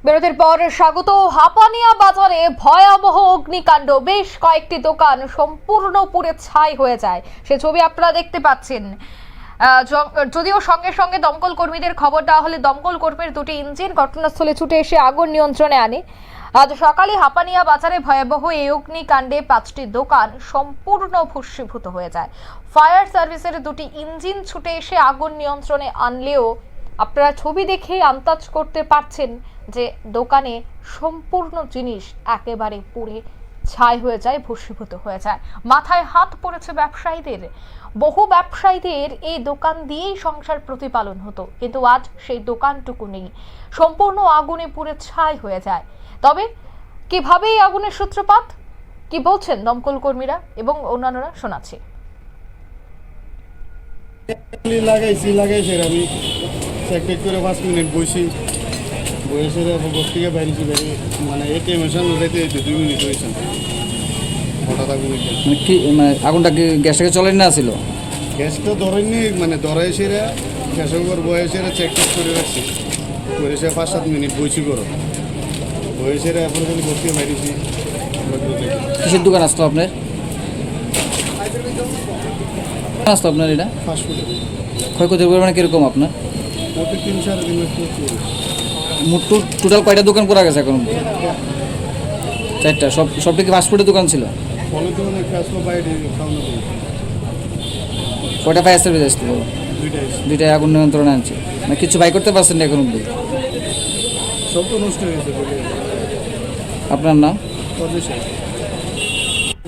বিরতির পর স্বাগত। হাপানিয়া বাজারে ভয়াবহ অগ্নিকাণ্ড, বেশ কয়েকটি দোকান সম্পূর্ণ পুড়ে ছাই হয়ে যায়, সে ছবি আপনারা দেখতে পাচ্ছেন। যদিও সঙ্গে সঙ্গে দমকল কর্মীদের খবর দেওয়া হলে দমকল কর্মীর দুটি ইঞ্জিন ঘটনাস্থলে ছুটে এসে আগুন নিয়ন্ত্রণে আনে। আজ সকালে হাপানিয়া বাজারে ভয়াবহ এই অগ্নিকাণ্ডে 5টি দোকান সম্পূর্ণ ভস্মীভূত হয়ে যায়। ফায়ার সার্ভিসের দুটি ইঞ্জিন ছুটে এসে আগুন নিয়ন্ত্রণে আনলেও আপনারা ছবি দেখেই আন্দাজ করতে পারছেন যে দোকানে সম্পূর্ণ জিনিস একেবারে পুড়ে ছাই হয়ে যায়, ভস্মীভূত হয়ে যায়। মাথায় হাত পড়েছে ব্যবসায়ীদের। বহু ব্যবসায়ীদের এই দোকান দিয়েই সংসার প্রতিপালন হতো, কিন্তু আজ সেই দোকানটুকু নেই, সম্পূর্ণ আগুনে পুড়ে ছাই হয়ে যায়। তবে কিভাবে এই আগুনের সূত্রপাত, কি বলছেন দমকল কর্মীরা এবং অন্যান্যরা, শোনাচ্ছি। লাগাইছি আমি চেক করে 5 মিনিট বসি, বসে বস থেকে বাইরেছি, মানে এটিএমের সামনে যেতে 2 মিনিট হয়েছে। হঠাৎ আগুন কি মানে আগুনটা কি গ্যাস থেকে চলে না ছিল? গ্যাসটা ধরেননি, মানে ধরাই সেরা গ্যাসের উপর বয়েছে চেক করে রাখছি, করে সে 5-7 মিনিট বসি করো বয়েছে এখন যদি বস থেকে বাইরেছি। কিসের দোকান আসতো আপনার? আসতো আপনার এটা ফাস্টফুডে ক্ষয়ক্ষতির পরিমাণ কিরকম আপনার? প্রতি 3-4 দিন টোটাল কয়টা দোকান করা গেছে এখন? 4টা। সবটা কি ফাস্টফুডের দোকান ছিল? অনেক ধরনের কাজগুলো বাইরে খাওয়ানো দিই। কয়টা ফায়ার সার্ভিস আসছিল? 2টাই আগুন নিয়ন্ত্রণে আনছে, মানে কিছু বাই করতে পারছেন না এখন অব্দি? সব তো নষ্ট হয়ে গেছে। আপনার নাম?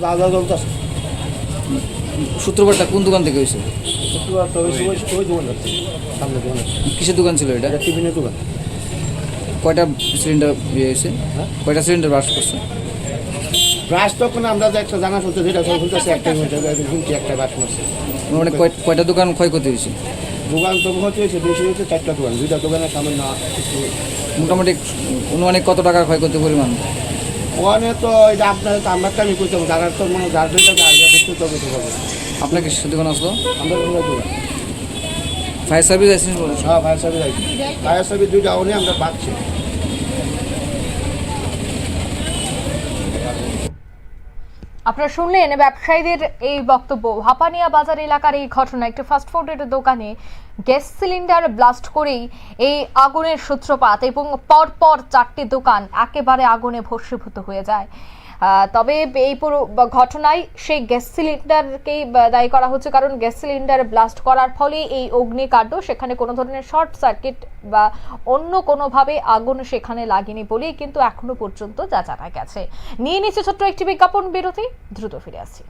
রাজা জলতাস সূত্রপাতটা কোন দোকান থেকে হয়েছে? কিসের দোকান ছিল এটা? টিফিনের দোকান। কয়টা সিলিন্ডার ইয়ে হয়েছে? কয়টা সিলিন্ডার ব্রাশ করছে? ব্রাশ তখন আমরা যে একটা জানা চলছে যেটা চলতেছে একটাই হয়েছে, কিন্তু একটা ব্রাশ মারছে। মানে কয়টা দোকান ক্ষয়ক্ষতি হয়েছে? দোকান তো হয়েছে বেশি হয়েছে, 4টা দোকান, 2টা দোকানের সামনে না মোটামুটি অনুমানিক কত টাকার ক্ষয়ক্ষতি পরিমাণ? ওখানে তো এটা আপনার আমরা আমি করতাম, যারা তো মানে যার দুইটা দেখতে তো করতে পারবো। আপনার কিসের দোকান আসলো? আমরা দোকান ফায়ার সার্ভিস আসেন? হ্যাঁ, ফায়ার সার্ভিস আইছি। ফায়ার সার্ভিস 2টা উনি আমরা পাচ্ছি। আপনারা শুনলেন ব্যবসায়ীদের এই বক্তব্য। হাপানিয়া বাজার এলাকার এই ঘটনা, একটি ফাস্টফুডের দোকানে গ্যাস সিলিন্ডার ব্লাস্ট করেই এই আগুনের সূত্রপাত এবং পরপর 4টি দোকান একেবারে আগুনে ভস্মীভূত হয়ে যায়। তবে এই পুরো ঘটনায় সেই গ্যাস সিলিন্ডারকেই দায়ী করা হচ্ছে, কারণ গ্যাস সিলিন্ডার ব্লাস্ট করার ফলে এই অগ্নিকাণ্ড, সেখানে কোনো ধরনের শর্ট সার্কিট বা অন্য কোনোভাবে আগুন সেখানে লাগেনি বলেই কিন্তু এখনো পর্যন্ত যা জানা গেছে। নিয়ে নিচ্ছে ছোট্ট একটি বিজ্ঞাপন বিরতি, দ্রুত ফিরে আসছি।